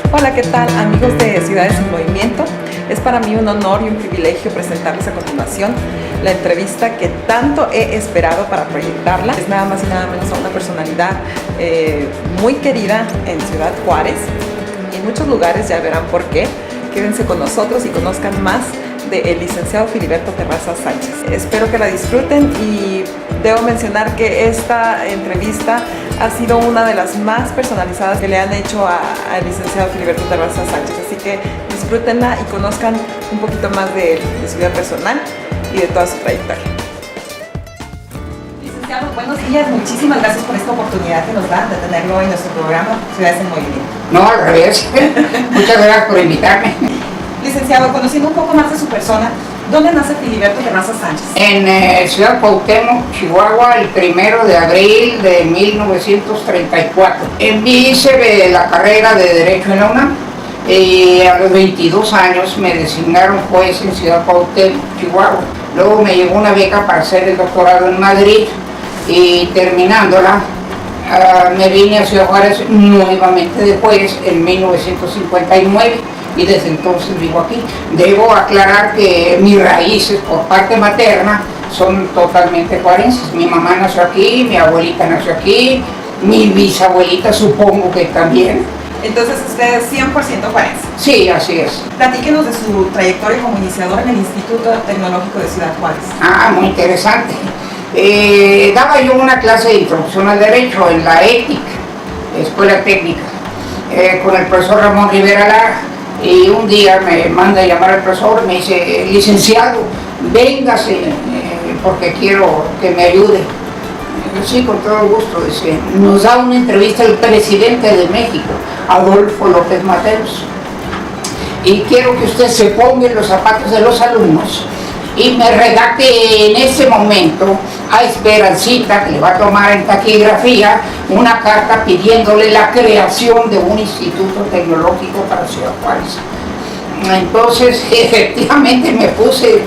Hola, ¿qué tal amigos de Ciudades en Movimiento? Es para mí un honor y un privilegio presentarles a continuación la entrevista que tanto he esperado para proyectarla. Es nada más y nada menos a una personalidad muy querida en Ciudad Juárez y en muchos lugares, ya verán por qué. Quédense con nosotros y conozcan más del licenciado Filiberto Terraza Sánchez. Espero que la disfruten y debo mencionar que esta entrevista ha sido una de las más personalizadas que le han hecho al licenciado Filiberto Terraza Sánchez, así que disfrútenla y conozcan un poquito más de su vida personal y de toda su trayectoria. Licenciado, buenos días, muchísimas gracias por esta oportunidad que nos da de tenerlo en nuestro programa Ciudades en Movimiento. No, al revés. Muchas gracias por invitarme. Licenciado, conociendo un poco más de su persona, ¿dónde nace Filiberto Terraza Sánchez? En Ciudad Cuauhtémoc, Chihuahua, el 1 de abril de 1934. Hice la carrera de Derecho en la UNAM y a los 22 años me designaron juez en Ciudad Cuauhtémoc, Chihuahua. Luego me llegó una beca para hacer el doctorado en Madrid y terminándola me vine a Ciudad Juárez nuevamente de juez en 1959. Y desde entonces vivo aquí. Debo aclarar que mis raíces por parte materna son totalmente juarenses. Mi mamá nació aquí, mi abuelita nació aquí, mi bisabuelita supongo que también. Entonces usted es 100% juarense. Sí, así es. Platíquenos de su trayectoria como iniciador en el Instituto Tecnológico de Ciudad Juárez. Muy interesante. Daba yo una clase de introducción al derecho en la ETIC, Escuela Técnica, con el profesor Ramón Rivera Lara. Y un día me manda a llamar al profesor y me dice: licenciado, véngase porque quiero que me ayude. Sí, con todo gusto. Dice, nos da una entrevista el presidente de México, Adolfo López Mateos, y quiero que usted se ponga en los zapatos de los alumnos y me redacte en ese momento a Esperancita, que le va a tomar en taquigrafía, una carta pidiéndole la creación de un instituto tecnológico para Ciudad Juárez. Entonces, efectivamente me puse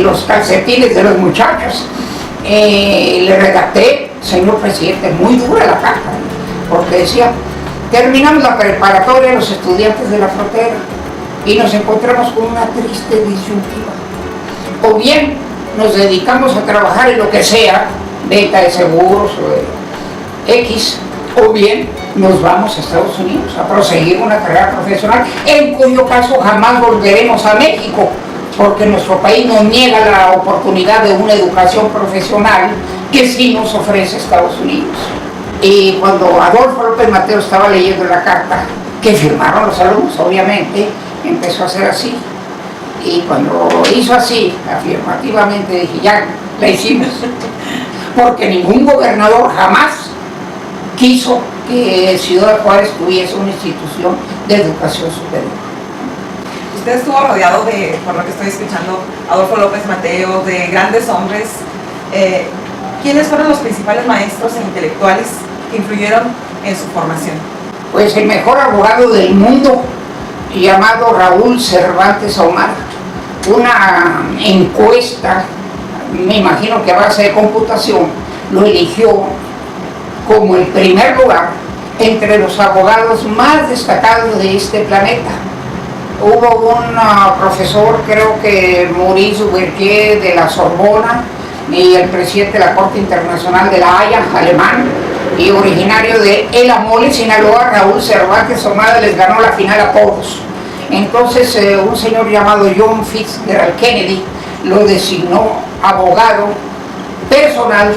los calcetines de los muchachos, le redacté: señor presidente, muy dura la carta, porque decía: terminamos la preparatoria los estudiantes de la frontera y nos encontramos con una triste disyuntiva. O bien nos dedicamos a trabajar en lo que sea, venta de seguros o de X, o bien nos vamos a Estados Unidos a proseguir una carrera profesional, en cuyo caso jamás volveremos a México, porque nuestro país nos niega la oportunidad de una educación profesional que sí nos ofrece Estados Unidos. Y cuando Adolfo López Mateos estaba leyendo la carta, que firmaron los alumnos, obviamente, empezó a hacer así. Y cuando hizo así, afirmativamente, dije: ya, la hicimos. Porque ningún gobernador jamás quiso que Ciudad Juárez tuviese una institución de educación superior. Usted estuvo rodeado de, por lo que estoy escuchando, Adolfo López Mateos, de grandes hombres. ¿Quiénes fueron los principales maestros e intelectuales que influyeron en su formación? Pues el mejor abogado del mundo, llamado Raúl Cervantes Ahumada. Una encuesta, me imagino que a base de computación, lo eligió como el primer lugar entre los abogados más destacados de este planeta. Hubo un profesor, creo que Maurice Berger, de la Sorbona, y el presidente de la Corte Internacional de la Haya, alemán, y originario de El Amole, Sinaloa, Raúl Cervantes Ahumada, les ganó la final a todos. Entonces un señor llamado John Fitzgerald Kennedy lo designó abogado personal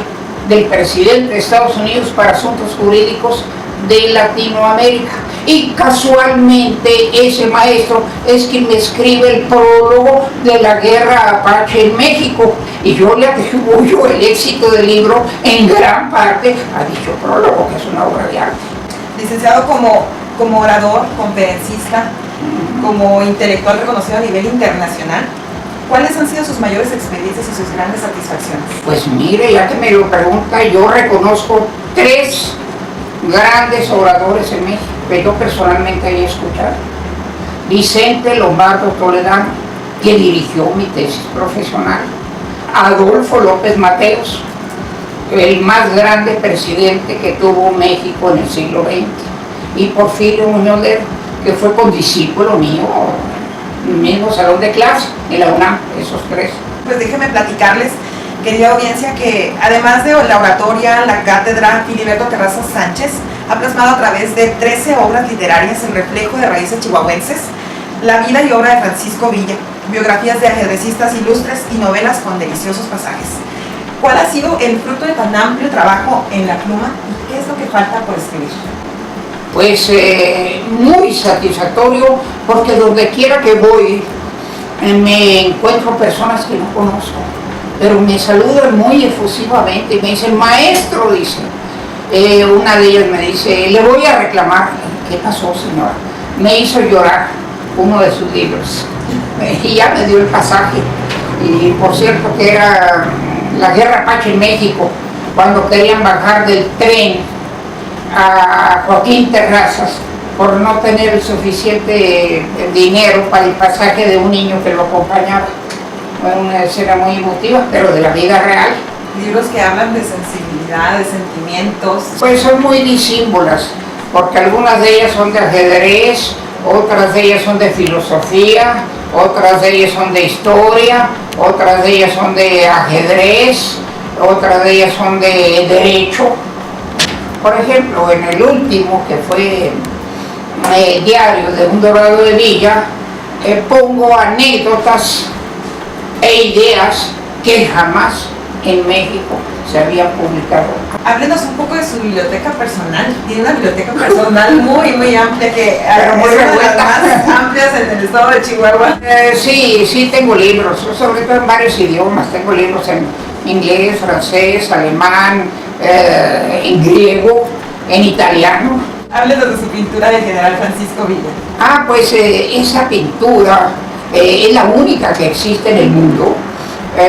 del presidente de Estados Unidos para asuntos jurídicos de Latinoamérica. Y casualmente ese maestro es quien me escribe el prólogo de la guerra Apache en México, y yo le atribuyo el éxito del libro en gran parte a dicho prólogo, que es una obra de arte. Licenciado, como orador, conferencista, como intelectual reconocido a nivel internacional, ¿cuáles han sido sus mayores experiencias y sus grandes satisfacciones? Pues mire, ya que me lo pregunta, yo reconozco 3 grandes oradores en México que yo personalmente he escuchado. Vicente Lombardo Toledano, que dirigió mi tesis profesional. Adolfo López Mateos, el más grande presidente que tuvo México en el siglo XX. Y Porfirio Muñoz Ledo, que fue condiscípulo mío, en el mismo salón de clase, en la UNAM, esos tres. Pues déjenme platicarles, querida audiencia, que además de la oratoria, la cátedra, Filiberto Terrazas Sánchez ha plasmado a través de 13 obras literarias el reflejo de raíces chihuahuenses, la vida y obra de Francisco Villa, biografías de ajedrecistas ilustres y novelas con deliciosos pasajes. ¿Cuál ha sido el fruto de tan amplio trabajo en la pluma y qué es lo que falta por escribir? Pues muy satisfactorio, porque donde quiera que voy me encuentro personas que no conozco, pero me saludan muy efusivamente y me dicen, maestro, dice. Una de ellas me dice, le voy a reclamar. ¿Qué pasó, señora? Me hizo llorar uno de sus libros y ya me dio el pasaje. Y por cierto que era la Guerra Apache en México, cuando querían bajar del tren a Joaquín Terrazas por no tener el suficiente dinero para el pasaje de un niño que lo acompañaba. Fue una escena muy emotiva, pero de la vida real. Libros que hablan de sensibilidad, de sentimientos. Pues son muy disímbolas, porque algunas de ellas son de ajedrez, otras de ellas son de filosofía, otras de ellas son de historia, otras de ellas son de ajedrez, otras de ellas son de derecho. Por ejemplo, en el último, que fue el diario de un dorado de Villa, pongo anécdotas e ideas que jamás en México se habían publicado. Háblenos un poco de su biblioteca personal. Tiene una biblioteca personal muy amplia, que Pero muy es una de las revuelta. más amplias en el estado de Chihuahua. Sí tengo libros, sobre todo en varios idiomas. Tengo libros en inglés, francés, alemán, en griego, en italiano. Háblenos de su pintura del general Francisco Villa. Pues esa pintura es la única que existe en el mundo,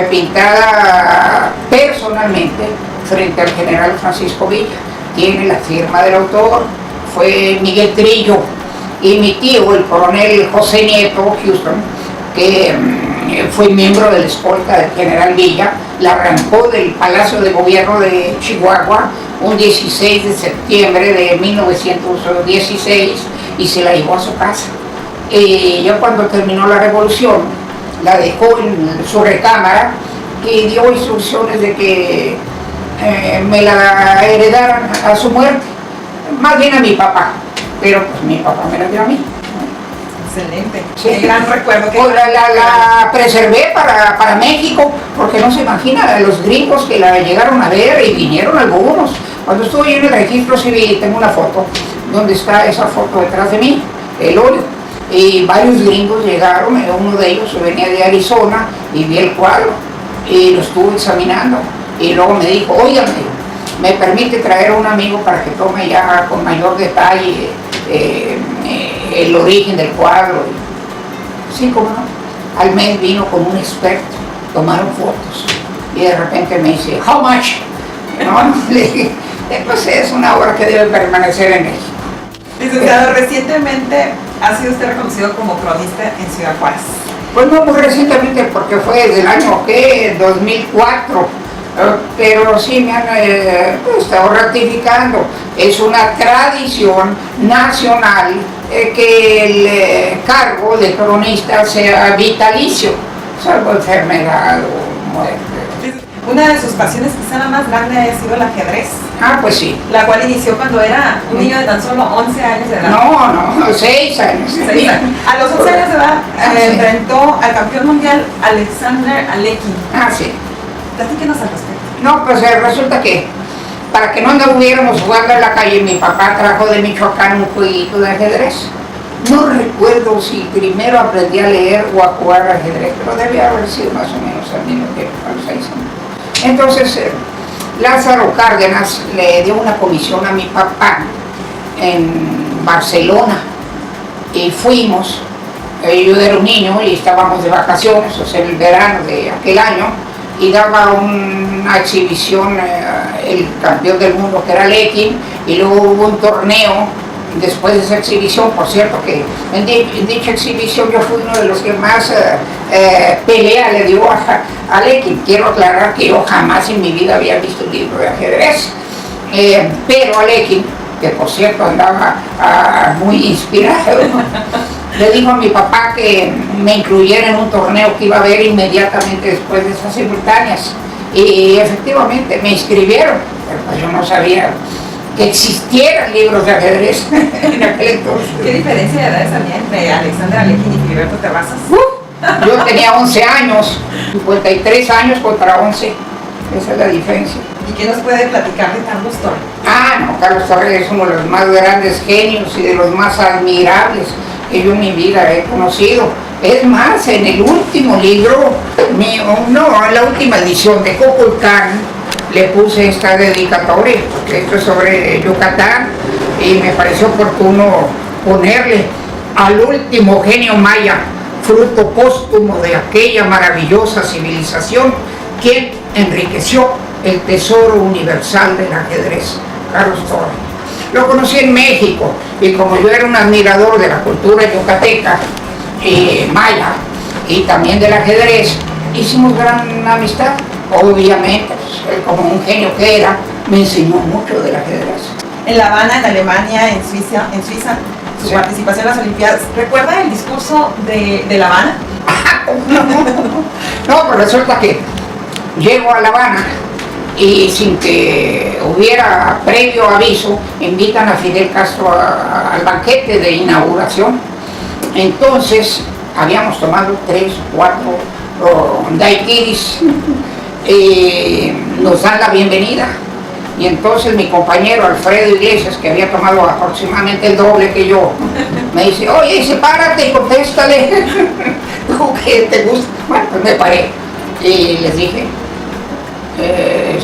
pintada personalmente frente al general Francisco Villa. Tiene la firma del autor, fue Miguel Trillo, y mi tío, el coronel José Nieto Houston, que fue miembro de la escolta del general Villa, la arrancó del Palacio de Gobierno de Chihuahua un 16 de septiembre de 1916 y se la llevó a su casa. Ya cuando terminó la revolución, la dejó en su recámara y dio instrucciones de que me la heredaran a su muerte, más bien a mi papá, pero pues mi papá me la dio a mí. Excelente. Sí. Qué gran recuerdo. Pues la preservé para México, porque no se imagina los gringos que la llegaron a ver y vinieron algunos. Cuando estuve yo en el registro civil, tengo una foto donde está esa foto detrás de mí, el óleo, y varios gringos llegaron, uno de ellos venía de Arizona y vi el cuadro y lo estuve examinando y luego me dijo, óigame, me permite traer a un amigo para que tome ya con mayor detalle el origen del cuadro. Sí, cómo no. Al mes vino con un experto, tomaron fotos y de repente me dice, how much? No, le dije, pues es una obra que debe permanecer en México. Licenciado, recientemente ha sido usted reconocido como cronista en Ciudad Juárez. Pues no muy recientemente, porque fue desde el año 2004, pero sí me han estado ratificando. Es una tradición nacional que el cargo de cronista sea vitalicio, salvo enfermedad o muerte. Una de sus pasiones, quizá la más grande, ha sido el ajedrez, Pues sí. la cual inició cuando era un niño de tan solo 11 años de edad. No, 6 años. 6 años. A los 11 años de edad Sí. enfrentó al campeón mundial Alexander Alekhine. Sí. Platíquenos al respecto. No, pues resulta que para que no anduviéramos jugando en la calle, mi papá trajo de Michoacán un jueguito de ajedrez. No recuerdo si primero aprendí a leer o a jugar al ajedrez, pero debía haber sido más o menos al mismo tiempo, a los 6 años. Entonces, Lázaro Cárdenas le dio una comisión a mi papá en Barcelona y fuimos. Yo era un niño y estábamos de vacaciones, o sea, en el verano de aquel año, y daba una exhibición el campeón del mundo, que era Alekhine, y luego hubo un torneo después de esa exhibición. Por cierto que en dicha exhibición yo fui uno de los que más pelea le dio a Alekhine. Quiero aclarar que yo jamás en mi vida había visto un libro de ajedrez, pero Alekhine que por cierto andaba muy inspirado. Le dijo a mi papá que me incluyera en un torneo que iba a haber inmediatamente después de esas simultáneas. Y efectivamente me inscribieron, pero pues yo no sabía que existieran libros de ajedrez en aquel entonces. ¿Qué diferencia de edades había entre Alexander Alekhine y Filiberto Terrazas? Yo tenía 11 años, 53 años contra 11, esa es la diferencia. ¿Y qué nos puede platicar de Carlos Torres? No, Carlos Torres es uno de los más grandes genios y de los más admirables que yo en mi vida he conocido. Es más, en el último libro mío, en la última edición de Coculcán, le puse esta dedicatoria, porque esto es sobre Yucatán, y me pareció oportuno ponerle al último genio maya, fruto póstumo de aquella maravillosa civilización, quien enriqueció el tesoro universal del ajedrez, Carlos Torres. Lo conocí en México, y como yo era un admirador de la cultura yucateca, maya, y también del ajedrez, hicimos gran amistad. Obviamente, pues, él como un genio que era, me enseñó mucho del ajedrez. En La Habana, en Alemania, en Suiza, su participación en las Olimpiadas. ¿Recuerda el discurso de La Habana? No, pues resulta que llego a La Habana y sin que hubiera previo aviso, invitan a Fidel Castro al banquete de inauguración. Entonces, habíamos tomado 3, 4 daiquiris, nos dan la bienvenida. Y entonces mi compañero Alfredo Iglesias, que había tomado aproximadamente el doble que yo, me dice, oye, párate y contéstale. ¿Qué te gusta? Bueno, pues me paré y les dije,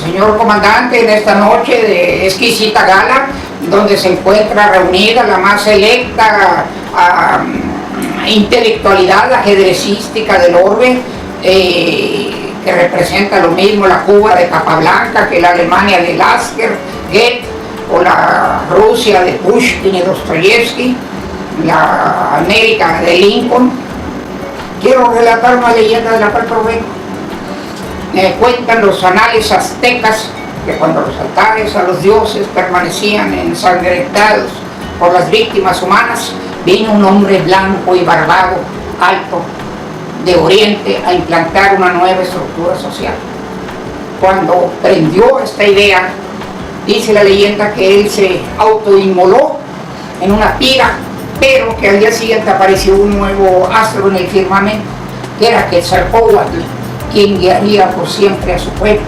señor comandante, en esta noche de exquisita gala, donde se encuentra reunida la más selecta intelectualidad ajedrecística del orbe, que representa lo mismo la Cuba de Capablanca que la Alemania de Lasker, Goethe, o la Rusia de Pushkin y Dostoyevsky, la América de Lincoln. Quiero relatar una leyenda de la cual provengo. Cuentan los anales aztecas que cuando los altares a los dioses permanecían ensangrentados por las víctimas humanas, vino un hombre blanco y barbado, alto, de Oriente, a implantar una nueva estructura social. Cuando prendió esta idea, dice la leyenda que él se autoinmoló en una pira, pero que al día siguiente apareció un nuevo astro en el firmamento, que era Quetzalcóatl, quien guiaría por siempre a su pueblo.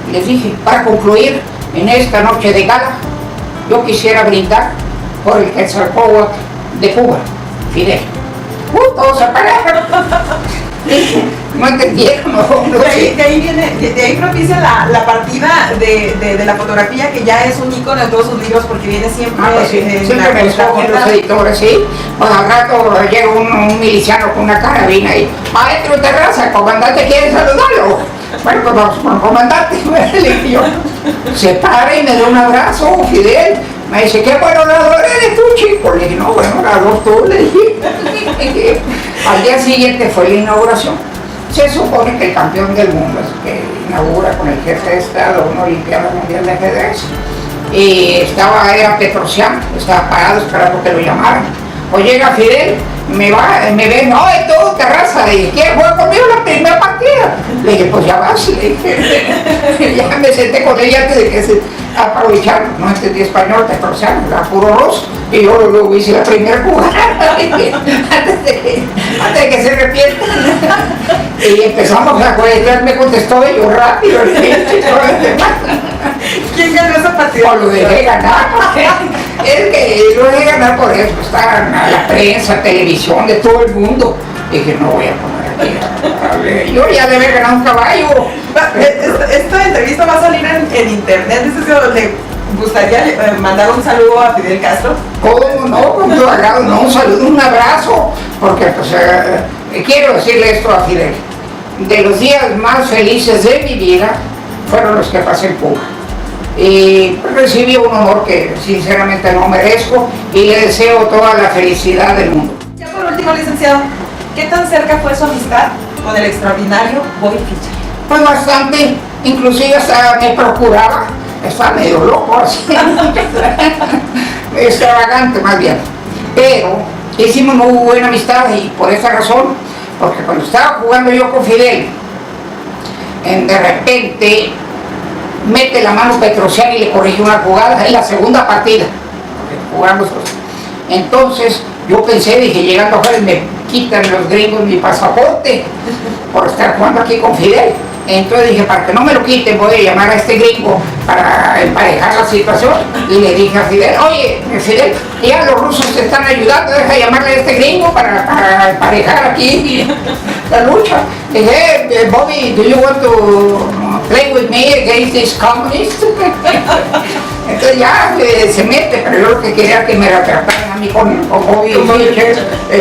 Y les dije, para concluir, en esta noche de gala, yo quisiera brindar por el Quetzalcóatl de Cuba, Fidel. Todos se pararon. No entendieron, de ahí propicia la partida de la fotografía, que ya es un ícono en todos sus libros, porque viene siempre siempre me escogen los editores, ¿sí? Pues al rato llega un miliciano con una carabina y, maestro Terraza, el comandante quiere saludarlo. Bueno, pues vamos con el comandante, y yo, se para y me da un abrazo, Fidel. Me dice, qué buen orador eres tú, chico. Le dije, no, buen orador tú, le dije. Al día siguiente fue la inauguración. Se supone que el campeón del mundo es que inaugura con el jefe de Estado una Olimpiada Mundial de Ajedrez. Y era Petrosian, estaba parado esperando que lo llamaran. Pues llega Fidel, me ve, no, es todo Terraza, y ¿quieres jugar conmigo la primera partida? Le dije, pues ya vas, le dije. Ya me senté con ella antes de que se aprovechara, no entendí español, Petrosian, era puro ruso, y yo luego hice la primera jugada, antes de que se arrepientan. Y empezamos a jugar, entonces me contestó y yo rápido, le dije, ¿quién ganó esa partida? Lo dejé ganar, es que lo dejé ganar por eso, estaban a la prensa, televisión, de todo el mundo. Dije, no voy a poner aquí, yo ya debe ganar un caballo. Esta entrevista va a salir en internet, ¿le gustaría mandar un saludo a Fidel Castro? ¿Cómo no? Con todo agrado, no, un saludo, un abrazo, porque pues quiero decirle esto a Fidel. De los días más felices de mi vida fueron los que pasé en Cuba. Y recibí un honor que sinceramente no merezco y le deseo toda la felicidad del mundo. Ya por último, licenciado, ¿qué tan cerca fue su amistad con el extraordinario Bobby Fischer? Pues bastante, inclusive hasta me procuraba estaba medio loco así, extravagante más bien, pero hicimos muy buena amistad y por esa razón, porque cuando estaba jugando yo con Fidel, de repente mete la mano Petrosian y le corrigió una jugada en la segunda partida, porque jugamos. Entonces yo pensé, dije, llegando a jugar me quitan los gringos mi pasaporte por estar jugando aquí con Fidel. Entonces dije, para que no me lo quiten, voy a llamar a este gringo para emparejar la situación. Y le dije a Fidel, oye, Fidel, ya los rusos te están ayudando, deja llamarle a este gringo para emparejar aquí la lucha. Dije, Bobby, do you want to play with me against this communist? Entonces ya se mete, pero yo lo que quería que me retrataran a mí con Bobby Fischer,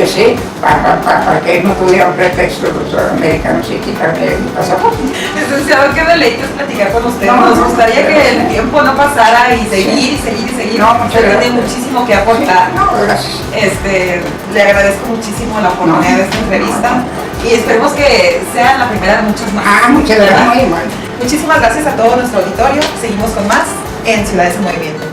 sí, para que no tuvieran pretexto los americanos y quitarme mi pasaporte. Licenciado, qué deleite es platicar con usted. No, Nos gustaría que el tiempo no pasara y seguir. No, muchas Usted gracias. tiene muchísimo que aportar. No, gracias. Le agradezco muchísimo la oportunidad de esta entrevista y esperemos que sea la primera de muchas más. Muchas gracias, muy mal. Muchísimas gracias a todo nuestro auditorio. Seguimos con más en Ciudades en Movimiento.